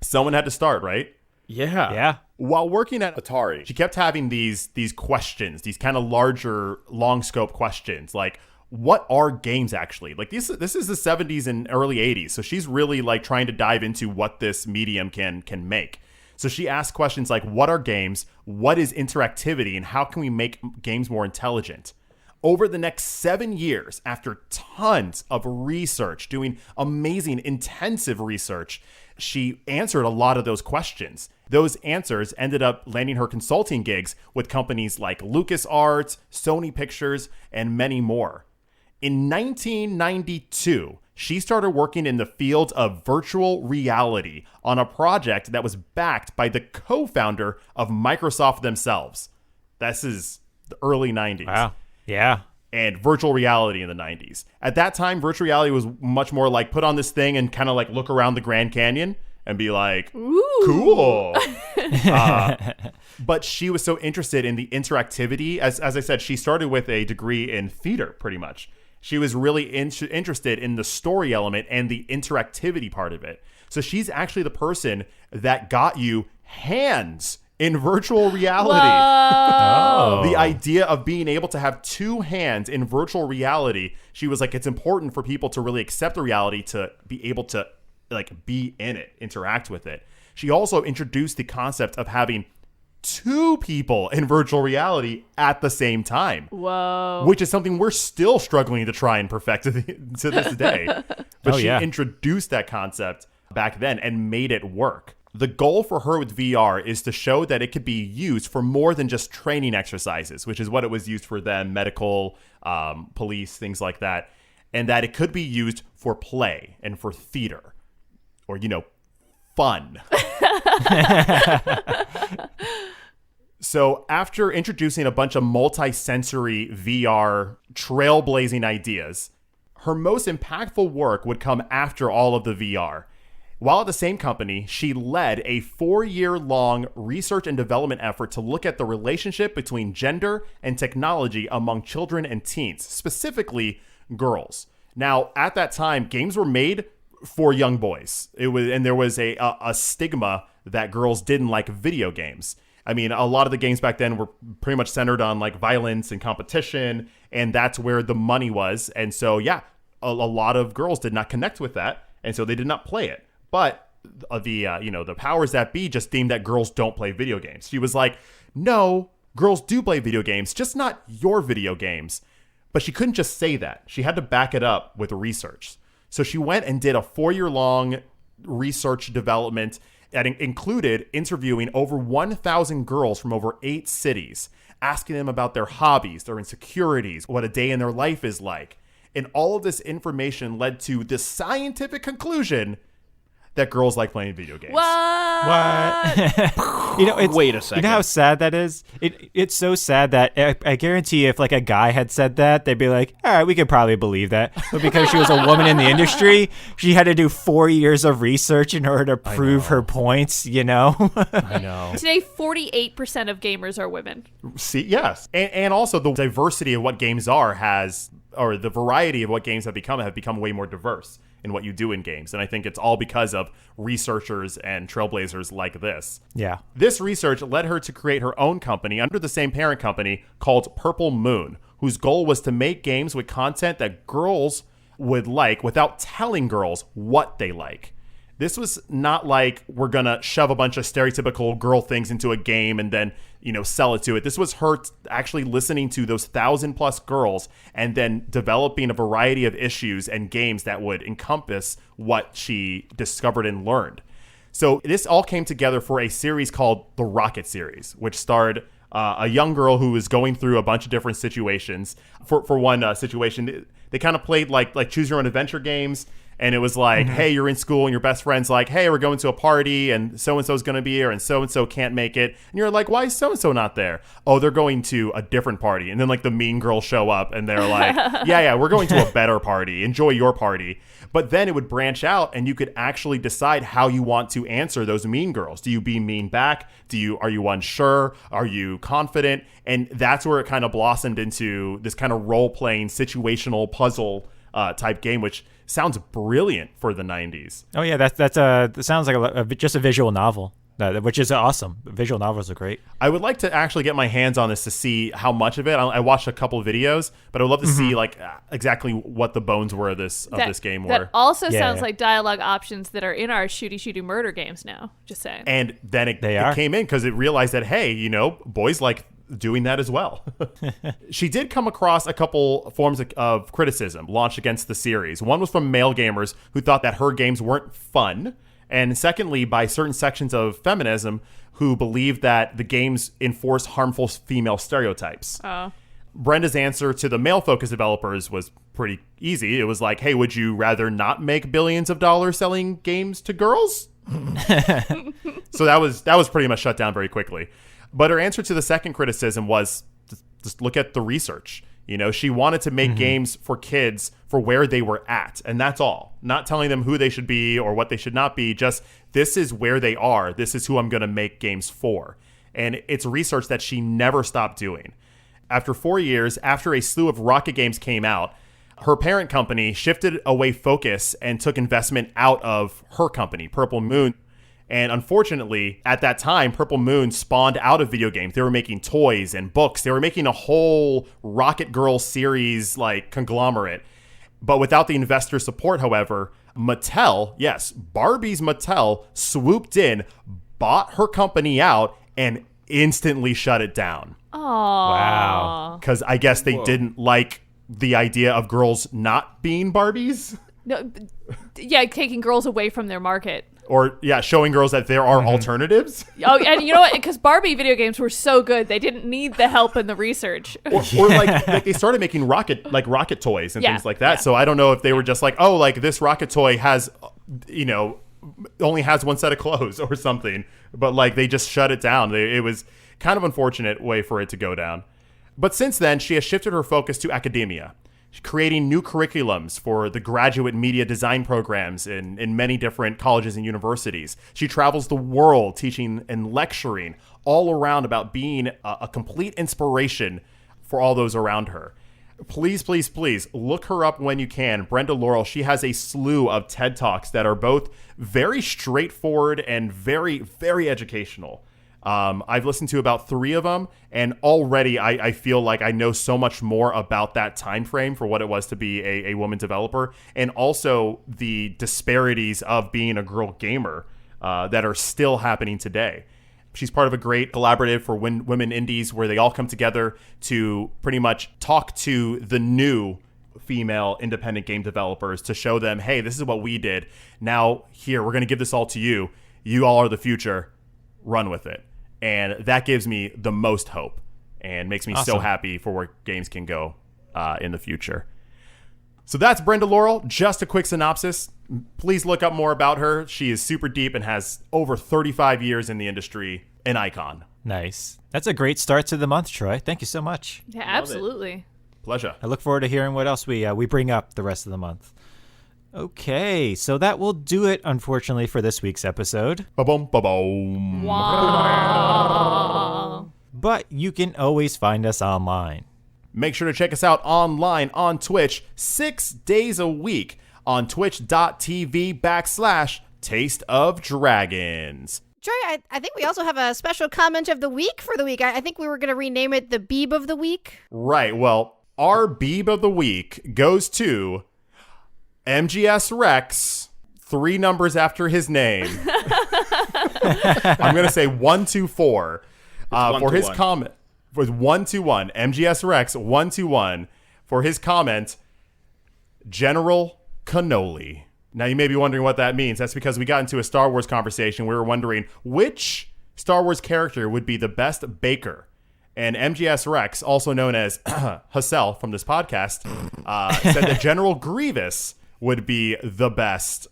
Someone had to start, right? Yeah. While working at Atari, she kept having these questions, these kind of larger, long scope questions, like, what are games actually? Like, this is the 70s and early 80s, so she's really like trying to dive into what this medium can make. So she asked questions like, what are games? What is interactivity? And how can we make games more intelligent? Over the next 7 years, after tons of research, doing amazing, intensive research, she answered a lot of those questions. Those answers ended up landing her consulting gigs with companies like LucasArts, Sony Pictures, and many more. In 1992, she started working in the field of virtual reality on a project that was backed by the co-founder of Microsoft themselves. This is the early 90s. Wow. Yeah. And virtual reality in the 90s. At that time, virtual reality was much more like put on this thing and kind of like look around the Grand Canyon and be like, Ooh. cool. But she was so interested in the interactivity. As I said, she started with a degree in theater, pretty much. She was really interested in the story element and the interactivity part of it. So she's actually the person that got you hands in virtual reality. Oh. The idea of being able to have two hands in virtual reality, she was like, it's important for people to really accept the reality, to be able to like be in it, interact with it. She also introduced the concept of having two people in virtual reality at the same time. Whoa. Which is something we're still struggling to try and perfect to this day. But she introduced that concept back then and made it work. The goal for her with VR is to show that it could be used for more than just training exercises, which is what it was used for then, medical, police, things like that. And that it could be used for play and for theater or, fun. So after introducing a bunch of multi-sensory VR trailblazing ideas, her most impactful work would come after all of the VR. While at the same company, she led a 4-year-long research and development effort to look at the relationship between gender and technology among children and teens, specifically girls. Now, at that time, games were made for young boys. There was a stigma that girls didn't like video games. I mean, a lot of the games back then were pretty much centered on like violence and competition, and that's where the money was. And so, yeah, a lot of girls did not connect with that, and so they did not play it. But the powers that be just deemed that girls don't play video games. She was like, no, girls do play video games, just not your video games. But she couldn't just say that. She had to back it up with research. So she went and did a 4-year-long research development that included interviewing over 1,000 girls from over 8 cities, asking them about their hobbies, their insecurities, what a day in their life is like. And all of this information led to the scientific conclusion that girls like playing video games. What? Wait a second. You know how sad that is? It's so sad that I guarantee if like a guy had said that, they'd be like, all right, we could probably believe that. But because she was a woman in the industry, she had to do 4 years of research in order to prove her points, I know. Today, 48% of gamers are women. See, yes. And also the diversity of what games or the variety of what games have become way more diverse in what you do in games. And I think it's all because of researchers and trailblazers like this. Yeah. This research led her to create her own company under the same parent company called Purple Moon, whose goal was to make games with content that girls would like without telling girls what they like. This was not like we're going to shove a bunch of stereotypical girl things into a game and then, sell it to it. This was her actually listening to those 1,000+ girls and then developing a variety of issues and games that would encompass what she discovered and learned. So this all came together for a series called the Rockett Series, which starred a young girl who was going through a bunch of different situations. For one situation, they kind of played like choose your own adventure games. And it was like, hey, you're in school and your best friend's like, hey, we're going to a party and so-and-so's going to be here and so-and-so can't make it. And you're like, why is so-and-so not there? Oh, they're going to a different party. And then like the mean girls show up and they're like, yeah, we're going to a better party. Enjoy your party. But then it would branch out and you could actually decide how you want to answer those mean girls. Do you be mean back? Are you unsure? Are you confident? And that's where it kind of blossomed into this kind of role-playing situational puzzle type game, which sounds brilliant for the 90s. Oh yeah, that sounds like just a visual novel. which is awesome. Visual novels are great. I would like to actually get my hands on this to see how much of it. I watched a couple of videos, but I would love to see like exactly what the bones were of this game were. That also Yeah. sounds like dialogue options that are in our shooty murder games now. Just saying. And then it are. came in because it realized that, hey, boys like doing that as well. She did come across a couple forms of criticism launched against the series. One was from male gamers who thought that her games weren't fun. And secondly, by certain sections of feminism who believed that the games enforce harmful female stereotypes. Oh. Brenda's answer to the male-focused developers was pretty easy. It was like, hey, would you rather not make billions of dollars selling games to girls? So that was pretty much shut down very quickly. But her answer to the second criticism was just look at the research. She wanted to make games for kids for where they were at, and that's all. Not telling them who they should be or what they should not be, just this is where they are. This is who I'm going to make games for. And it's research that she never stopped doing. After 4 years, after a slew of Rockett games came out, her parent company shifted away focus and took investment out of her company, Purple Moon. And unfortunately, at that time, Purple Moon spawned out of video games. They were making toys and books. They were making a whole Rocket Girl series like conglomerate. But without the investor support, however, Mattel, yes, Barbie's Mattel swooped in, bought her company out, and instantly shut it down. Oh. Wow. Because I guess they didn't like the idea of girls not being Barbies. No, yeah, taking girls away from their market. Or, showing girls that there are alternatives. Oh, and you know what? Because Barbie video games were so good, they didn't need the help in the research. Or like they started making rocket toys and things like that. Yeah. So I don't know if they were just like, oh, like this rocket toy has, only has one set of clothes or something. But like they just shut it down. It was kind of unfortunate way for it to go down. But since then, she has shifted her focus to academia, creating new curriculums for the graduate media design programs in many different colleges and universities. She travels the world teaching and lecturing all around about being a complete inspiration for all those around her. Please, please, please look her up when you can. Brenda Laurel, she has a slew of TED Talks that are both very straightforward and very, very educational. I've listened to about 3 of them, and already I feel like I know so much more about that time frame for what it was to be a woman developer, and also the disparities of being a girl gamer that are still happening today. She's part of a great collaborative for women indies where they all come together to pretty much talk to the new female independent game developers to show them, hey, this is what we did. Now, here, we're going to give this all to you. You all are the future. Run with it. And that gives me the most hope and makes me so happy for where games can go in the future. So that's Brenda Laurel. Just a quick synopsis. Please look up more about her. She is super deep and has over 35 years in the industry. An icon. Nice. That's a great start to the month, Troy. Thank you so much. Yeah, absolutely. Pleasure. I look forward to hearing what else we bring up the rest of the month. Okay, so that will do it, unfortunately, for this week's episode. Ba-boom, ba-boom. Wow. But you can always find us online. Make sure to check us out online on Twitch 6 days a week on twitch.tv/Taste of Dragons. Troy, I think we also have a special comment of the week for the week. I think we were going to rename it the Beeb of the Week. Right. Well, our Beeb of the Week goes to MGS Rex, 3 numbers after his name. I'm going to say 124 for his comment. Was 121. MGS Rex 121 for his comment. General Cannoli. Now you may be wondering what that means. That's because we got into a Star Wars conversation. We were wondering which Star Wars character would be the best baker. And MGS Rex, also known as Hassel from this podcast, said that General Grievous would be the best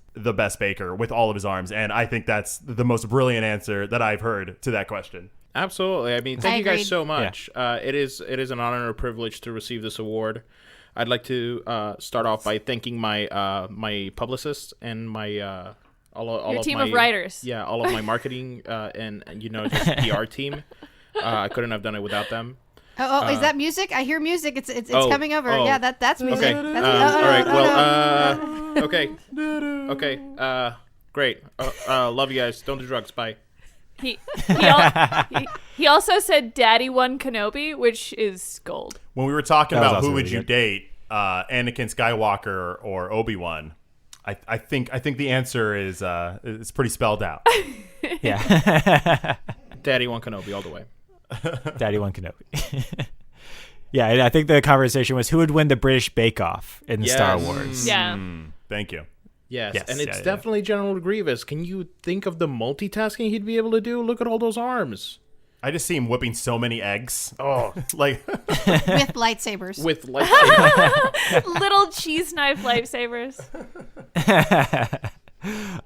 baker with all of his arms. And I think that's the most brilliant answer that I've heard to that question. Absolutely. I mean, thank you guys so much. Yeah. It is an honor and a privilege to receive this award. I'd like to start off by thanking my my publicists and my all your of team my, of writers. Yeah, all of my marketing and just PR team. I couldn't have done it without them. Is that music? I hear music. It's coming over. Yeah, that's music. Okay. That's all right. Well. Okay. Great. Love you guys. Don't do drugs. Bye. He also said Daddy One Kenobi, which is gold. When we were talking That was about also who would really you good. date, Anakin Skywalker or Obi-Wan, I think the answer is it's pretty spelled out. Yeah. Daddy One Kenobi all the way. Daddy One Kenobi. Yeah, and I think the conversation was who would win the British Bake Off in Yes. Star Wars. Yeah. Thank you. Yes, Yes, and it's yeah. definitely General Grievous. Can you think of the multitasking he'd be able to do? Look at all those arms. I just see him whipping so many eggs. Oh, like With lightsabers. With like Little cheese knife lifesavers.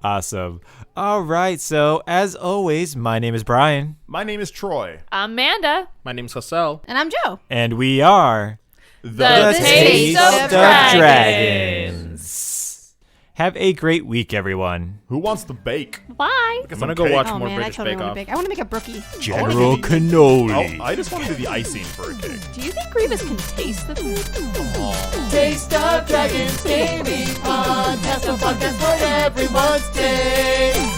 Awesome. All right, so as always, my name is Brian, my name is Troy. Amanda. my name's Hassel. And I'm Joe. and we are The Taste of Dragons. Have a great week, everyone. Who wants to bake? Bye. I'm gonna go watch Oh more man, I British totally Bake want Off. to bake. I want to make a brookie. General Oh, Cannoli. I just want to do the icing for a cake. Do you think Grievous can taste the food? Taste of Dragons Gaming Podcast, a podcast for everyone's taste.